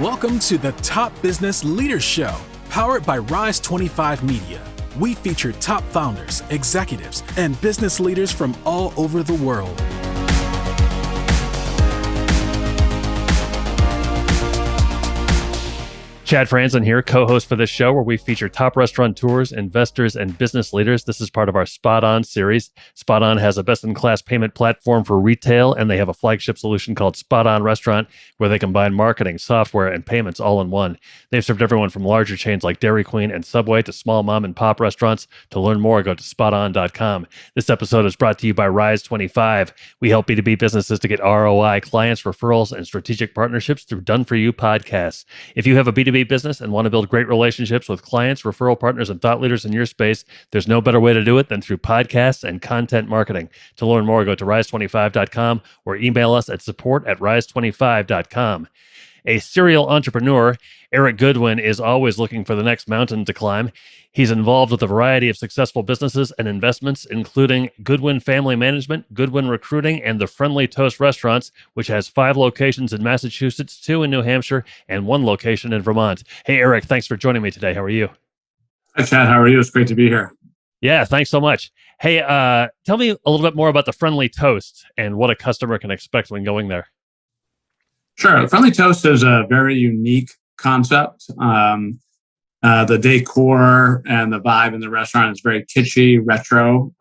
Welcome to the Top Business Leaders Show, powered by Rise 25 Media. We feature top founders, executives, and business leaders from all over the world. Chad Franzen here, co-host for this show where we feature top restaurateurs, investors, and business leaders. This is part of our SpotOn Series. SpotOn has a best-in-class payment platform for retail, and they have a flagship solution called SpotOn Restaurant, where they combine marketing, software, and payments all in one. They've served everyone from larger chains like Dairy Queen and Subway to small mom-and-pop restaurants. To learn more, go to SpotOn.com. This episode is brought to you by Rise 25. We help B2B businesses to get ROI, clients, referrals, and strategic partnerships through done-for-you podcasts. If you have a B2B business and want to build great relationships with clients, referral partners, and thought leaders in your space, there's no better way to do it than through podcasts and content marketing. To learn more, go to rise25.com or email us at support@rise25.com. A serial entrepreneur, Eric Goodwin is always looking for the next mountain to climb. He's involved with a variety of successful businesses and investments, including Goodwin Family Management, Goodwin Recruiting, and the Friendly Toast Restaurants, which has 5 locations in Massachusetts, 2 in New Hampshire, and 1 location in Vermont. Hey, Eric, thanks for joining me today. How are you? Hi, Chad. How are you? It's great to be here. Yeah, thanks so much. Hey, tell me a little bit more about the Friendly Toast and what a customer can expect when going there. Sure. Friendly Toast is a very unique concept. The decor and the vibe in the restaurant is very kitschy, retro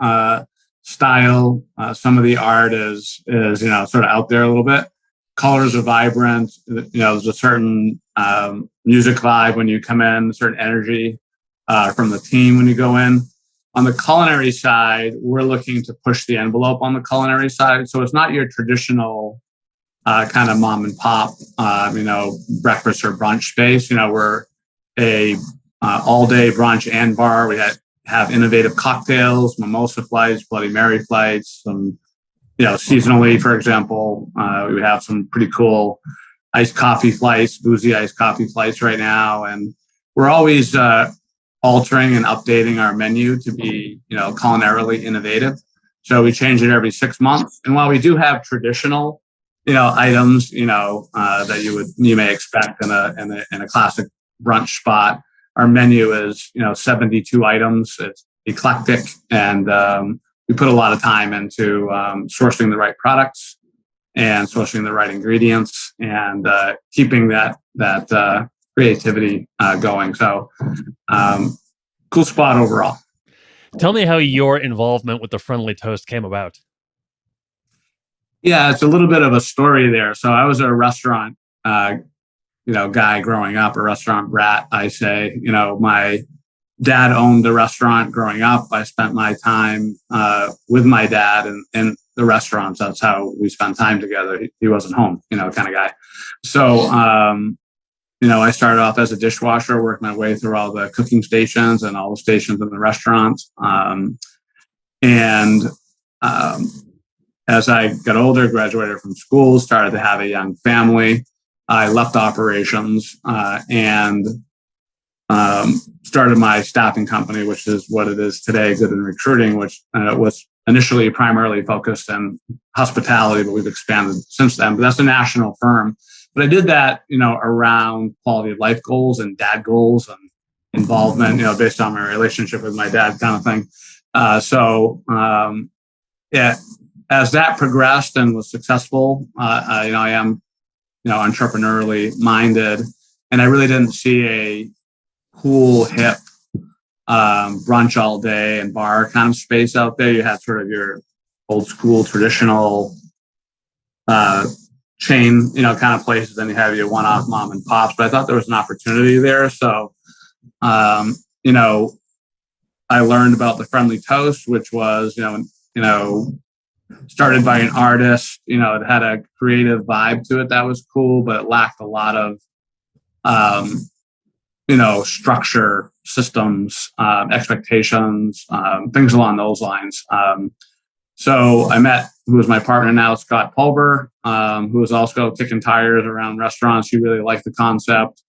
style. Some of the art is sort of out there a little bit. Colors are vibrant. There's a certain music vibe when you come in, a certain energy from the team when you go in. On the culinary side, we're looking to push the envelope on the culinary side. So it's not your traditional kind of mom and pop, breakfast or brunch space. We're a all-day brunch and bar. We have innovative cocktails, mimosa flights, Bloody Mary flights. Some, seasonally, for example, we have some pretty cool iced coffee flights, boozy iced coffee flights right now, and we're always altering and updating our menu to be, culinarily innovative. So we change it every 6 months. And while we do have traditional items, that you may expect in a classic brunch spot. Our menu is, 72 items. It's eclectic, and we put a lot of time into sourcing the right products and sourcing the right ingredients and keeping that creativity going. So, cool spot overall. Tell me how your involvement with the Friendly Toast came about. Yeah, it's a little bit of a story there. So I was a restaurant, guy growing up, a restaurant brat, I say. My dad owned the restaurant growing up. I spent my time with my dad in the restaurants. That's how we spent time together. He wasn't home, kind of guy. So, I started off as a dishwasher, worked my way through all the cooking stations and all the stations in the restaurants. As I got older, graduated from school, started to have a young family, I left operations and started my staffing company, which is what it is today, Goodwin Recruiting, which was initially primarily focused on hospitality, but we've expanded since then. But that's a national firm. But I did that, around quality of life goals and dad goals and involvement, based on my relationship with my dad kind of thing. As that progressed and was successful, I am, entrepreneurially minded, and I really didn't see a cool, hip brunch all day and bar kind of space out there. You had sort of your old school, traditional chain, kind of places, and you have your one-off mom and pops. But I thought there was an opportunity there, so I learned about the Friendly Toast, which was, started by an artist. It had a creative vibe to it that was cool, but it lacked a lot of, structure, systems, expectations, things along those lines. So I met who was my partner now, Scott Pulver, who was also kicking tires around restaurants. He really liked the concept.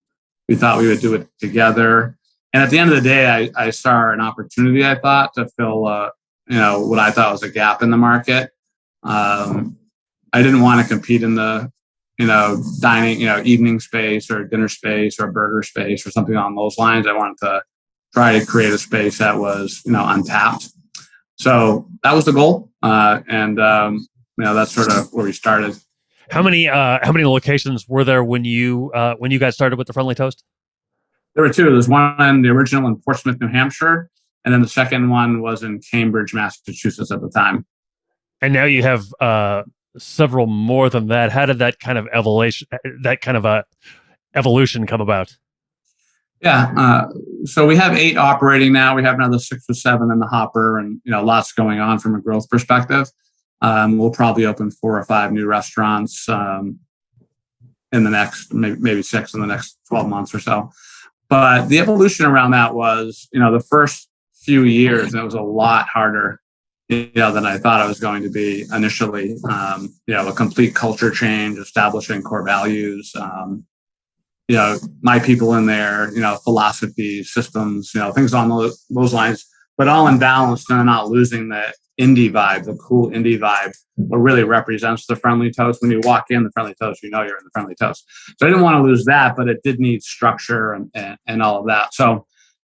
We thought we would do it together. And at the end of the day, I saw an opportunity, I thought, to fill, what I thought was a gap in the market. I didn't want to compete in the dining, evening space or dinner space or burger space or something along those lines. I wanted to try to create a space that was, untapped. So that was the goal. And that's sort of where we started. How many locations were there when you guys started with the Friendly Toast? There were two. There was one, the original in Portsmouth, New Hampshire, and then the second one was in Cambridge, Massachusetts at the time. And now you have several more than that. How did that kind of evolution come about? Yeah. So we have 8 operating now. We have another 6 or 7 in the hopper, and lots going on from a growth perspective. We'll probably open 4 or 5 new restaurants in the next maybe 6 in the next 12 months or so. But the evolution around that was, the first few years, and it was a lot harder, than I thought it was going to be initially. A complete culture change, establishing core values. My people in there, philosophies, systems, things on those lines, but all in balance and not losing the indie vibe, the cool indie vibe, what really represents the Friendly Toast. When you walk in the Friendly Toast, you're in the Friendly Toast. So I didn't want to lose that, but it did need structure and all of that. So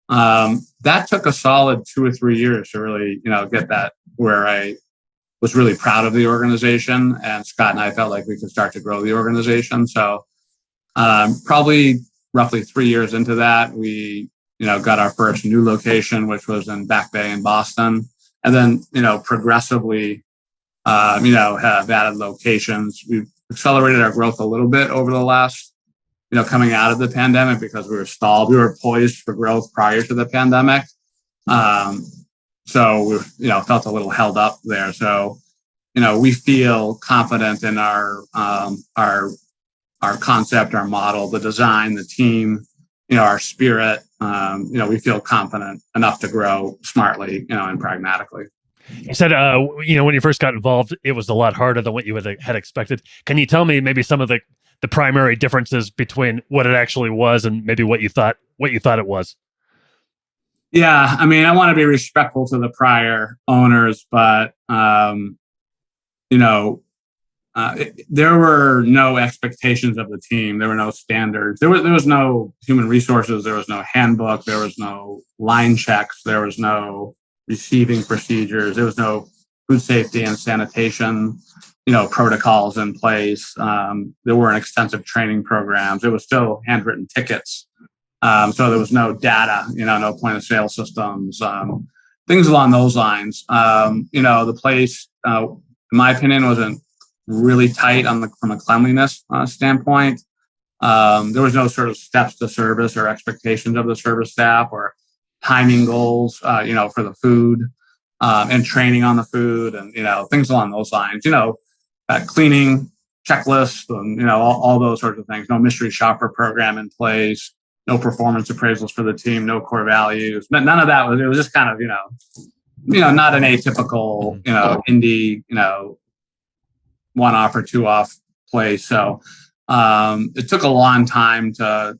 that took a solid 2 or 3 years to really, get that where I was really proud of the organization, and Scott and I felt like we could start to grow the organization. So probably roughly 3 years into that, we, got our first new location, which was in Back Bay in Boston. And then, progressively, have added locations. We've accelerated our growth a little bit over the last, coming out of the pandemic, because we were stalled. We were poised for growth prior to the pandemic. So we, felt a little held up there. So, we feel confident in our concept, our model, the design, the team, our spirit. We feel confident enough to grow smartly, and pragmatically. You said, when you first got involved, it was a lot harder than what you had expected. Can you tell me maybe some of the primary differences between what it actually was and maybe what you thought it was? Yeah, I mean, I want to be respectful to the prior owners, but there were no expectations of the team. There were no standards. There was no human resources. There was no handbook. There was no line checks. There was no receiving procedures. There was no food safety and sanitation, protocols in place. There weren't extensive training programs. It was still handwritten tickets. So there was no data, no point of sale systems, things along those lines. The place, in my opinion, wasn't really tight from a cleanliness standpoint. There was no sort of steps to service or expectations of the service staff or timing goals, for the food, and training on the food, and, things along those lines, cleaning checklists and, all those sorts of things. No mystery shopper program in place, no performance appraisals for the team, no core values. But none of that it was just kind of, not an atypical, indie, one-off or two-off place. So it took a long time to,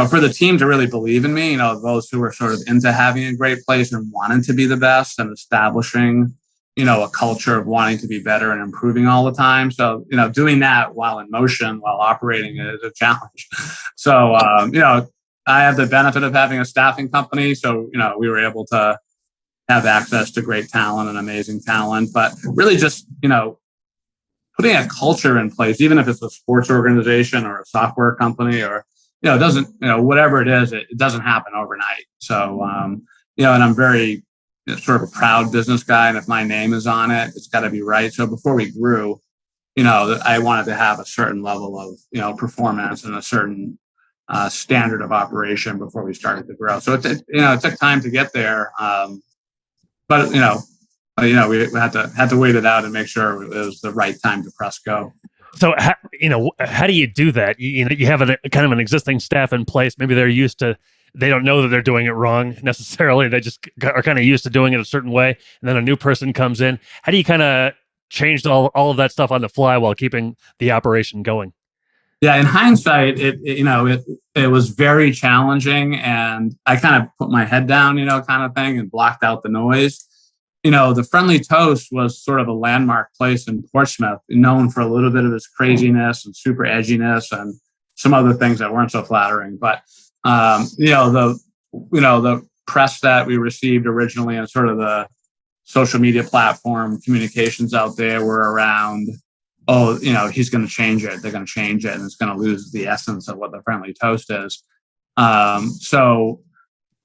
for the team to really believe in me, those who were sort of into having a great place and wanting to be the best and establishing, a culture of wanting to be better and improving all the time. So, doing that while in motion, while operating is a challenge. So, I have the benefit of having a staffing company. So, we were able to have access to great talent and amazing talent, but really just, putting a culture in place, even if it's a sports organization or a software company or, it doesn't, whatever it is, it doesn't happen overnight. So, and I'm very sort of a proud business guy. And if my name is on it, it's got to be right. So before we grew, I wanted to have a certain level of, performance and a certain standard of operation before we started to grow. So it took time to get there. But, we had to wait it out and make sure it was the right time to press go. So, how do you do that? You have kind of an existing staff in place. Maybe they don't know that they're doing it wrong necessarily. They just are kind of used to doing it a certain way. And then a new person comes in. How do you kind of change all of that stuff on the fly while keeping the operation going? Yeah, in hindsight, it was very challenging, and I kind of put my head down, kind of thing, and blocked out the noise. the Friendly Toast was sort of a landmark place in Portsmouth, known for a little bit of its craziness and super edginess and some other things that weren't so flattering. But the press that we received originally and sort of the social media platform communications out there were around, he's going to change it. They're going to change it, and it's going to lose the essence of what the Friendly Toast is.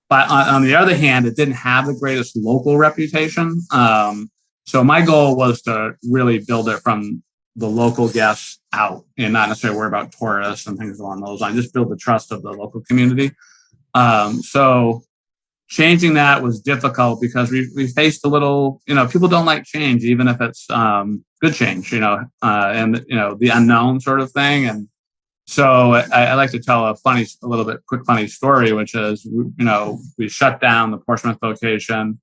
But on the other hand, it didn't have the greatest local reputation. So my goal was to really build it from the local guests out and not necessarily worry about tourists and things along those lines, just build the trust of the local community. So changing that was difficult because we faced a little, people don't like change, even if it's good change, and the unknown sort of thing. And so I like to tell a quick funny story, which is, we shut down the Portsmouth location,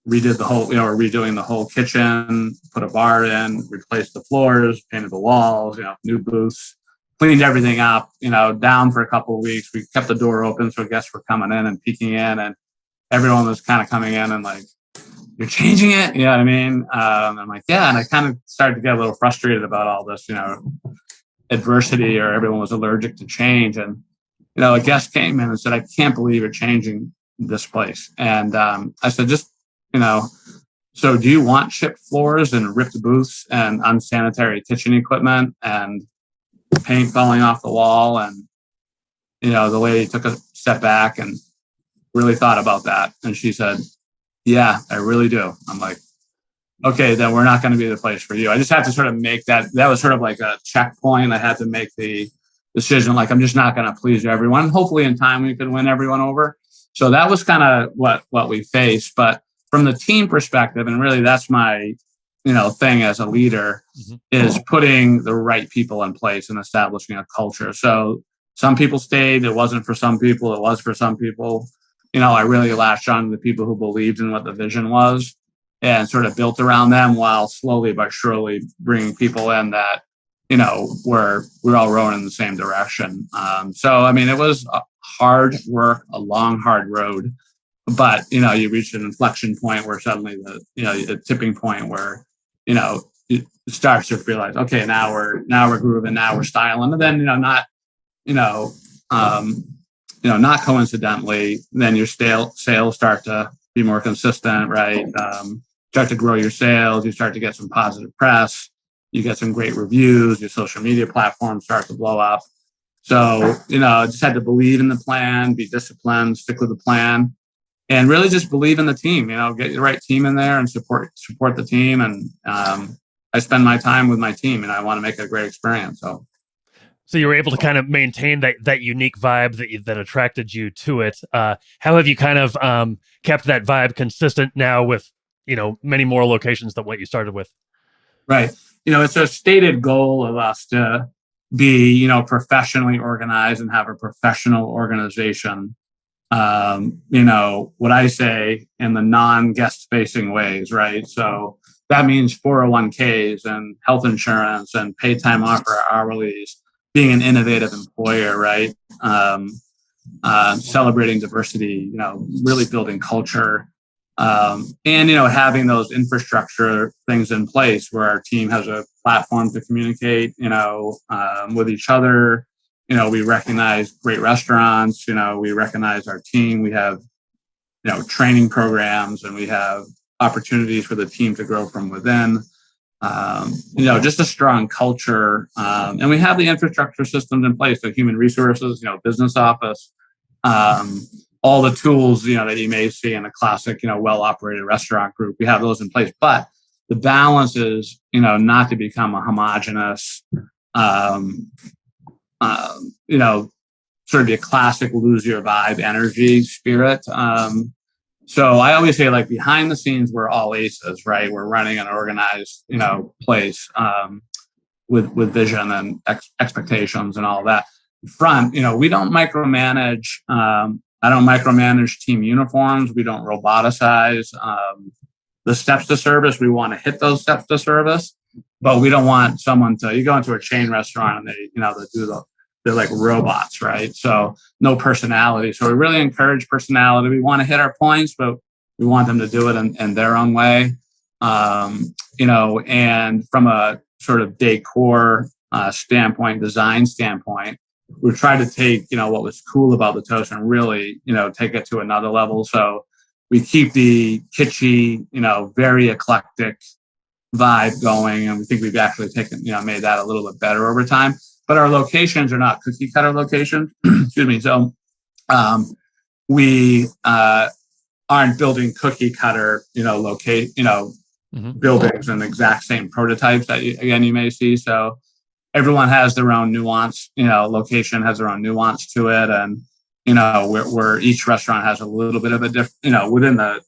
redid the whole, we're redoing the whole kitchen, put a bar in, replaced the floors, painted the walls, new booths, cleaned everything up, down for a couple of weeks. We kept the door open so guests were coming in and peeking in, and everyone was kind of coming in and like, you're changing it? You know what I mean? I'm like, yeah. And I kind of started to get a little frustrated about all this, adversity, or everyone was allergic to change. And, a guest came in and said, I can't believe you're changing this place. And I said, so do you want chipped floors and ripped booths and unsanitary kitchen equipment and paint falling off the wall? And, the lady took a step back and really thought about that. And she said, yeah, I really do. I'm like, okay, then we're not going to be the place for you. I just had to sort of make that was sort of like a checkpoint. I had to make the decision, like, I'm just not going to please everyone. Hopefully in time we could win everyone over. So that was kind of what we faced. But from the team perspective, and really that's my, thing as a leader, is putting the right people in place and establishing a culture. So some people stayed. It wasn't for some people. It was for some people. I really latched on to the people who believed in what the vision was and sort of built around them, while slowly but surely bringing people in that, we're all rowing in the same direction. So, it was hard work, a long, hard road, but, you reached an inflection point where suddenly the tipping point where, it starts to realize, okay, now we're grooving, now we're styling. And then, not coincidentally, then your sales start to be more consistent, right? Start to grow your sales. You start to get some positive press. You get some great reviews. Your social media platforms start to blow up. So, just had to believe in the plan, be disciplined, stick with the plan, and really just believe in the team. Get the right team in there and support the team. And I spend my time with my team, and I want to make it a great experience. So you were able to kind of maintain that unique vibe that attracted you to it. How have you kind of kept that vibe consistent now with, many more locations than what you started with? Right. It's a stated goal of us to be, professionally organized and have a professional organization. What I say in the non-guest facing ways, right? So that means 401ks and health insurance and paid time off for hourlies, being an innovative employer, right? Celebrating diversity, really building culture, and, having those infrastructure things in place where our team has a platform to communicate, with each other. We recognize great restaurants, we recognize our team. We have, training programs, and we have opportunities for the team to grow from within. Just a strong culture. And we have the infrastructure systems in place, so human resources, business office, all the tools, that you may see in a classic, well-operated restaurant group. We have those in place. But the balance is, not to become a homogenous, sort of be a classic lose your vibe energy spirit. So I always say, like, behind the scenes, we're all aces, right? We're running an organized, place with vision and expectations and all that. Front, we don't micromanage. I don't micromanage team uniforms. We don't roboticize the steps to service. We want to hit those steps to service, but we don't want someone to. You go into a chain restaurant and they're like robots, right? So no personality. So we really encourage personality. We want to hit our points, but We want them to do it in their own way. And from a sort of decor standpoint, design standpoint, we tried to take, what was cool about the toast and really, take it to another level. So we keep the kitschy, very eclectic vibe going. And we think we've actually made that a little bit better over time. But our locations are not cookie cutter locations. Excuse me. So we aren't building cookie cutter, buildings and exact same prototypes that you may see. So everyone has their own nuance, location has their own nuance to it. And, where each restaurant has a little bit of a different, within the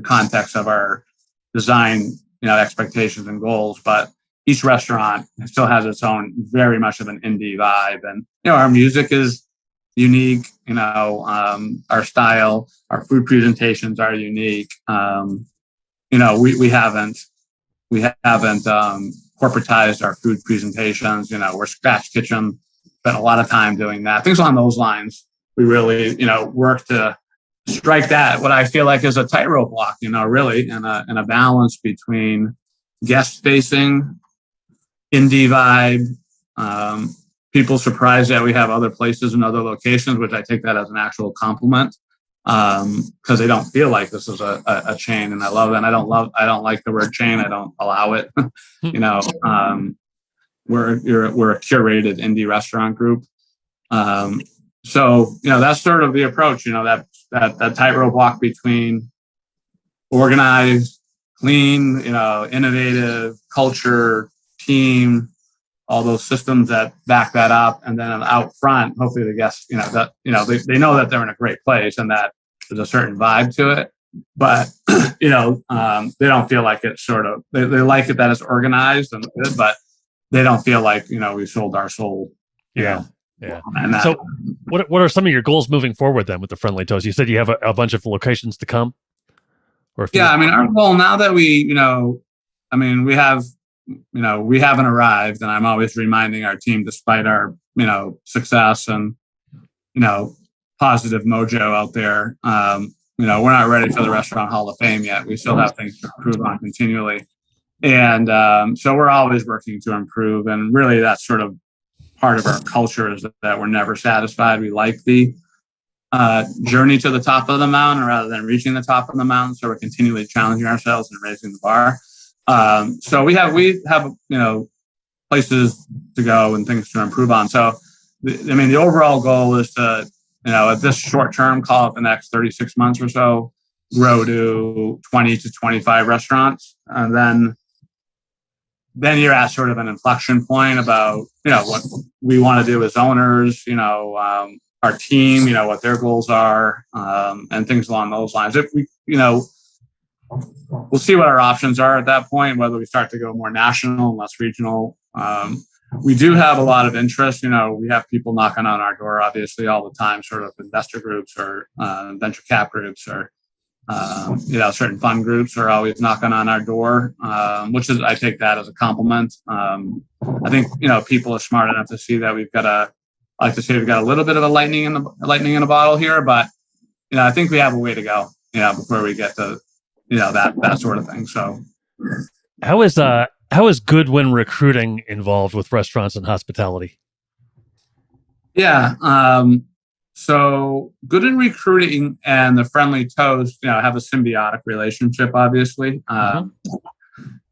context of our design, expectations and goals, but each restaurant still has its own very much of an indie vibe. And, our music is unique, our style, our food presentations are unique. We haven't corporatized our food presentations. We're scratch kitchen, spent a lot of time doing that. Things along those lines. We really, work to strike that, what I feel like is a tightrope walk, really, and a balance between guest facing, indie vibe, people surprised that we have other places and other locations, which I take that as an actual compliment. Because they don't feel like this is a chain, and I love it. And I don't like the word chain. I don't allow it. We're a curated indie restaurant group. So that's sort of the approach. That tightrope walk between organized, clean, innovative, culture, team, all those systems that back that up, and then out front, hopefully the guests, they know that they're in a great place and that there's a certain vibe to it. But they don't feel like it's sort of they like it that it's organized and good, but they don't feel like we sold our soul. Yeah. And so, what are some of your goals moving forward then with the Friendly Toast? You said you have a bunch of locations to come. Our goal now that we haven't arrived, and I'm always reminding our team, despite our, success and, positive mojo out there, we're not ready for the Restaurant Hall of Fame yet. We still have things to improve on continually. And so we're always working to improve. And really that's sort of part of our culture, is that we're never satisfied. We like the journey to the top of the mountain rather than reaching the top of the mountain. So we're continually challenging ourselves and raising the bar. So we have places to go and things to improve on. So, the overall goal is to, at this short term, call it the next 36 months or so, grow to 20 to 25 restaurants. And then you're at sort of an inflection point about, what we want to do as owners, our team, what their goals are, and things along those lines. If we, we'll see what our options are at that point, whether we start to go more national and less regional. We do have a lot of interest. We have people knocking on our door, obviously, all the time, sort of investor groups or venture cap groups or, certain fund groups are always knocking on our door, which is, I take that as a compliment. I think, people are smart enough to see that we've got a little bit of a lightning in a bottle here, but, I think we have a way to go, before we get to, that sort of thing. So how is Goodwin Recruiting involved with restaurants and hospitality? Yeah. So Goodwin Recruiting and the Friendly Toast, have a symbiotic relationship, obviously.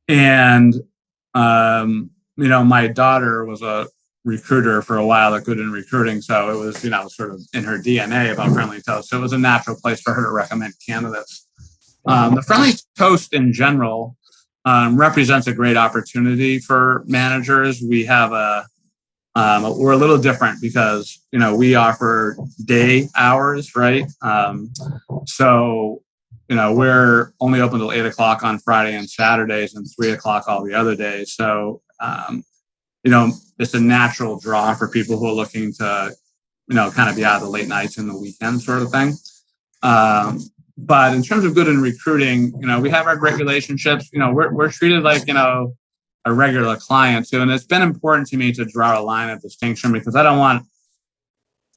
And, my daughter was a recruiter for a while at Goodwin Recruiting. So it was, sort of in her DNA about Friendly Toast. So it was a natural place for her to recommend candidates. The Friendly Toast in general represents a great opportunity for managers. We have we're a little different because, we offer day hours, right? So, we're only open till 8:00 on Friday and Saturdays and 3:00 all the other days. So, it's a natural draw for people who are looking to, kind of be out of the late nights and the weekend sort of thing. But in terms of Goodwin Recruiting, we have our great relationships. We're treated like, a regular client too. And it's been important to me to draw a line of distinction because I don't want,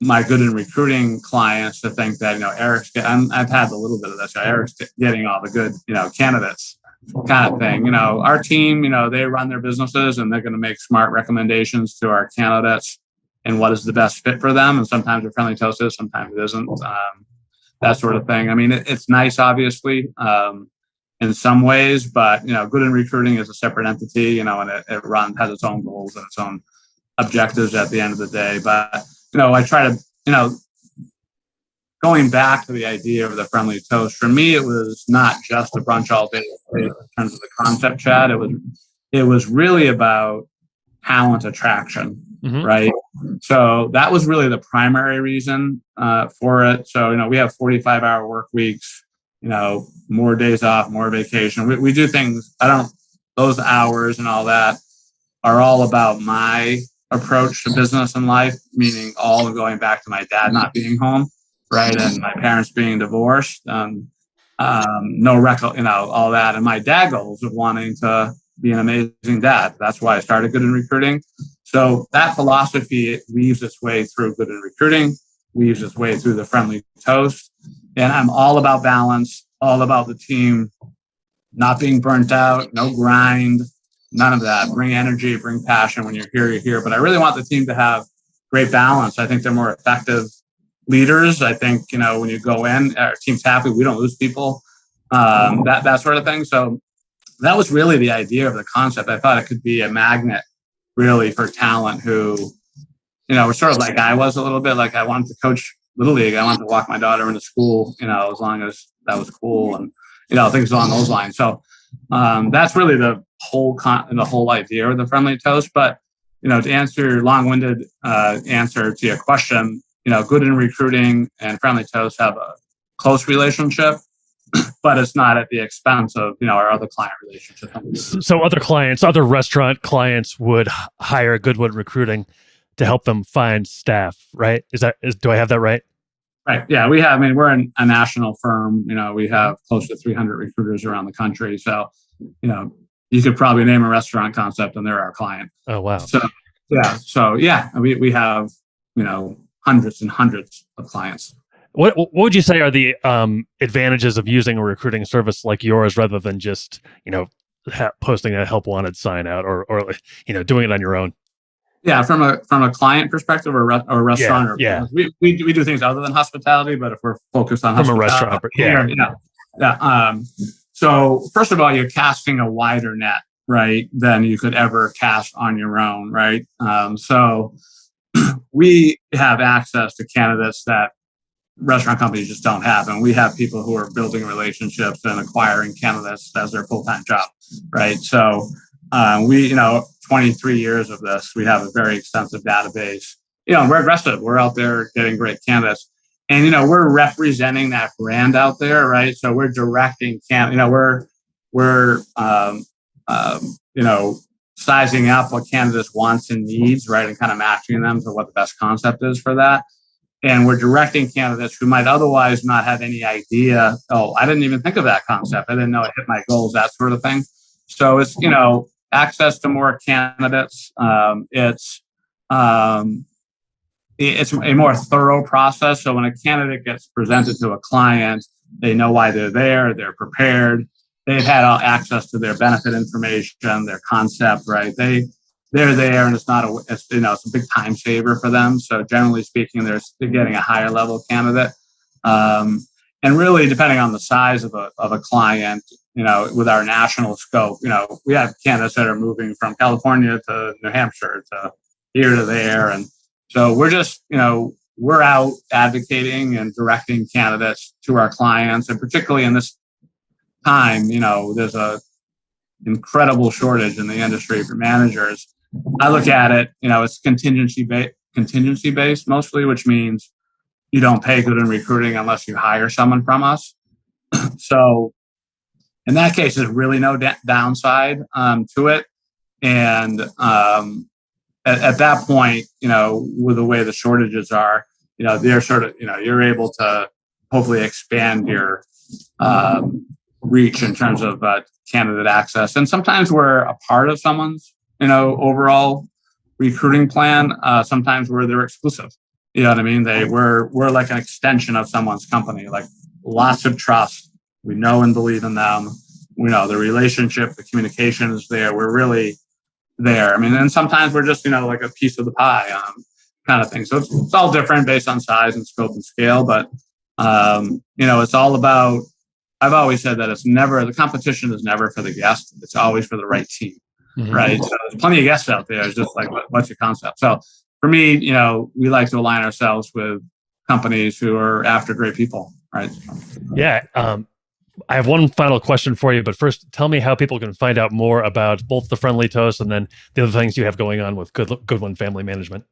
my Goodwin Recruiting clients to think that, I've had a little bit of this. Eric's getting all the good, candidates kind of thing. Our team, they run their businesses and they're going to make smart recommendations to our candidates and what is the best fit for them. And sometimes a Friendly Toast is, sometimes it isn't. That sort of thing. I mean, it's nice, obviously, in some ways, but, Goodwin Recruiting is a separate entity, and it has its own goals and its own objectives at the end of the day. But, I try to, going back to the idea of the Friendly Toast, for me, it was not just a brunch all day in terms of the concept chat. It was really about talent attraction, right? So that was really the primary reason for it. So, we have 45-hour work weeks, more days off, more vacation. We do things, those hours and all that are all about my approach to business and life, meaning all going back to my dad not being home, right? And my parents being divorced, all that. And my dad goals of wanting to be an amazing dad. That's why I started Goodwin Recruiting. So that philosophy weaves its way through Goodwin Recruiting, weaves its way through the Friendly Toast. And I'm all about balance, all about the team not being burnt out, no grind, none of that. Bring energy, bring passion. When you're here. But I really want the team to have great balance. I think they're more effective leaders. I think, when you go in, our team's happy. We don't lose people, that sort of thing. So that was really the idea of the concept. I thought it could be a magnet really for talent who, were sort of like I was a little bit. Like I wanted to coach Little League. I wanted to walk my daughter into school, as long as that was cool and, things along those lines. So that's really the whole idea of the Friendly Toast. But, to answer your long-winded answer to your question, Goodwin Recruiting and Friendly Toast have a close relationship, but it's not at the expense of, our other client relationship. So other restaurant clients would hire Goodwin Recruiting to help them find staff, right? Do I have that right? Right. Yeah, we're a national firm. We have close to 300 recruiters around the country. So, you could probably name a restaurant concept and they're our client. Oh, wow. So, we have, hundreds and hundreds of clients. What would you say are the advantages of using a recruiting service like yours rather than just, posting a help wanted sign out or doing it on your own? Yeah, from a client perspective or restaurant, we do things other than hospitality, but if we're focused on from a restaurant, So first of all, you're casting a wider net, right, than you could ever cast on your own, right? So we have access to candidates that restaurant companies just don't have, and we have people who are building relationships and acquiring candidates as their full-time job, right? So we, 23 years of this, we have a very extensive database. We're aggressive. We're out there getting great candidates. And, we're representing that brand out there, right? So we're directing we're sizing up what candidates wants and needs, right? And kind of matching them to what the best concept is for that. And we're directing candidates who might otherwise not have any idea. Oh, I didn't even think of that concept. I didn't know it hit my goals, that sort of thing. So it's, access to more candidates. It's a more thorough process. So when a candidate gets presented to a client, they know why they're there. They're prepared. They've had access to their benefit information, their concept, right? They're there, and it's a big time saver for them. So generally speaking, they're getting a higher level candidate. And really, depending on the size of a client, with our national scope, we have candidates that are moving from California to New Hampshire to here to there. And so we're just, we're out advocating and directing candidates to our clients. And particularly in this time, there's a incredible shortage in the industry for managers. I look at it, it's contingency based mostly, which means you don't pay Goodwin Recruiting unless you hire someone from us. So in that case, there's really no downside to it. And at that point, with the way the shortages are, they're sort of, you're able to hopefully expand your reach in terms of candidate access. And sometimes we're a part of someone's, overall recruiting plan. Sometimes we're their exclusive. You know what I mean? We're like an extension of someone's company, like lots of trust. We know and believe in them. We know the relationship, the communication is there. We're really there. I mean, and sometimes we're just, like a piece of the pie kind of thing. So it's all different based on size and scope and scale. But, it's all about, I've always said that the competition is never for the guest. It's always for the right team, right? So there's plenty of guests out there. It's just like, what's your concept? So for me, we like to align ourselves with companies who are after great people, right? Yeah. I have one final question for you, but first, tell me how people can find out more about both the Friendly Toast and then the other things you have going on with Goodwin Family Management.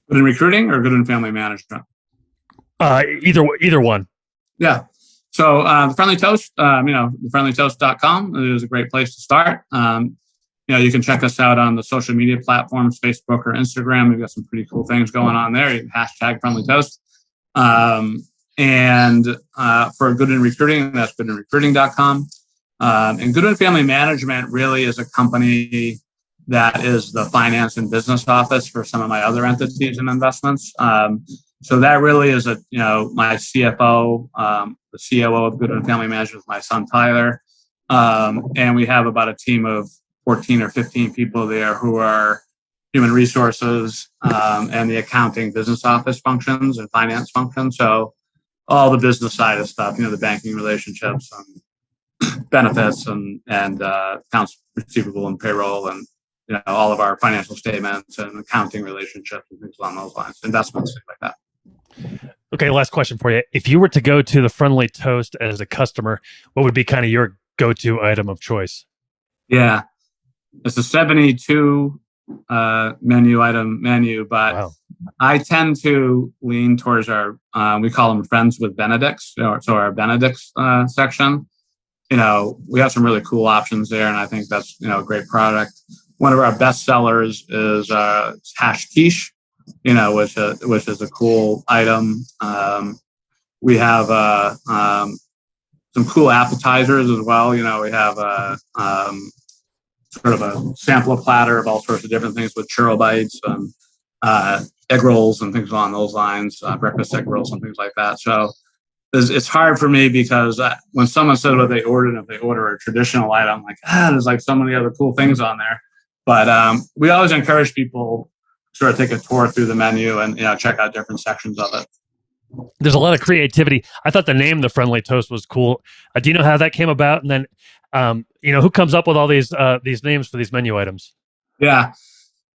Goodwin Recruiting or Goodwin Family Management? Either one. Yeah. So the Friendly Toast, thefriendlytoast.com is a great place to start. You can check us out on the social media platforms, Facebook or Instagram. We've got some pretty cool things going on there. You can hashtag Friendly Toast. And for Goodwin Recruiting, that's goodwinrecruiting.com. And Goodwin Family Management really is a company that is the finance and business office for some of my other entities and investments. So that really is my CFO, the COO of Goodwin Family Management is my son, Tyler. And we have about a team of 14 or 15 people there who are human resources and the accounting business office functions and finance functions. So all the business side of stuff, the banking relationships and benefits and accounts receivable and payroll and, all of our financial statements and accounting relationships and things along those lines, investments, things like that. Okay, last question for you. If you were to go to the Friendly Toast as a customer, what would be kind of your go-to item of choice? Yeah, it's a 72 menu, but wow. I tend to lean towards our, we call them Friends with Benedicts, so our Benedicts section. We have some really cool options there, and I think that's, a great product. One of our best sellers is hash quiche, which is a cool item. We have some cool appetizers as well. We have sort of a sampler platter of all sorts of different things with churro bites and egg rolls and things along those lines, breakfast egg rolls and things like that. So it's hard for me because when someone says what they ordered, if they order a traditional item, I'm like, there's like so many other cool things on there. But we always encourage people to sort of take a tour through the menu and check out different sections of it. There's a lot of creativity. I thought the name The Friendly Toast was cool. Do you know how that came about? And then, who comes up with all these names for these menu items? Yeah.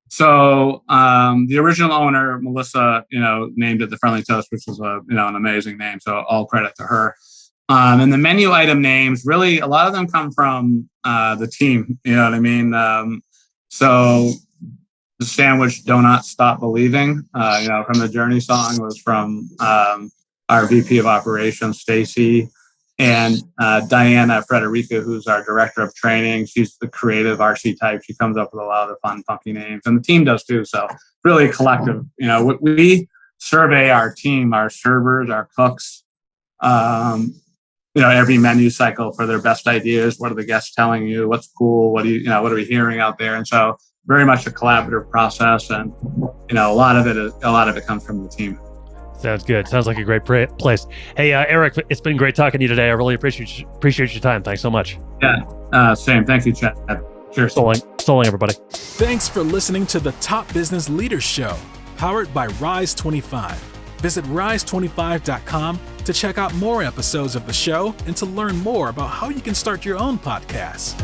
So the original owner, Melissa, named it The Friendly Toast, which was an amazing name. So all credit to her. And the menu item names, really, a lot of them come from the team. You know what I mean? So the sandwich "Do Not Stop Believing," from the Journey song, was from our VP of Operations, Stacy, and Diana Frederica, who's our Director of Training. She's the creative RC type. She comes up with a lot of the fun, funky names, and the team does too. So really a collective. We survey our team, our servers, our cooks, every menu cycle for their best ideas. What are the guests telling you? What's cool? What are we hearing out there? And so very much a collaborative process, and a lot of it comes from the team. Sounds good. Sounds like a great place. Hey, Eric, it's been great talking to you today. I really appreciate your time. Thanks so much. Yeah, same. Thank you, Chad. Cheers. So long, everybody. Thanks for listening to the Top Business Leaders Show, powered by Rise 25. Visit rise25.com to check out more episodes of the show and to learn more about how you can start your own podcast.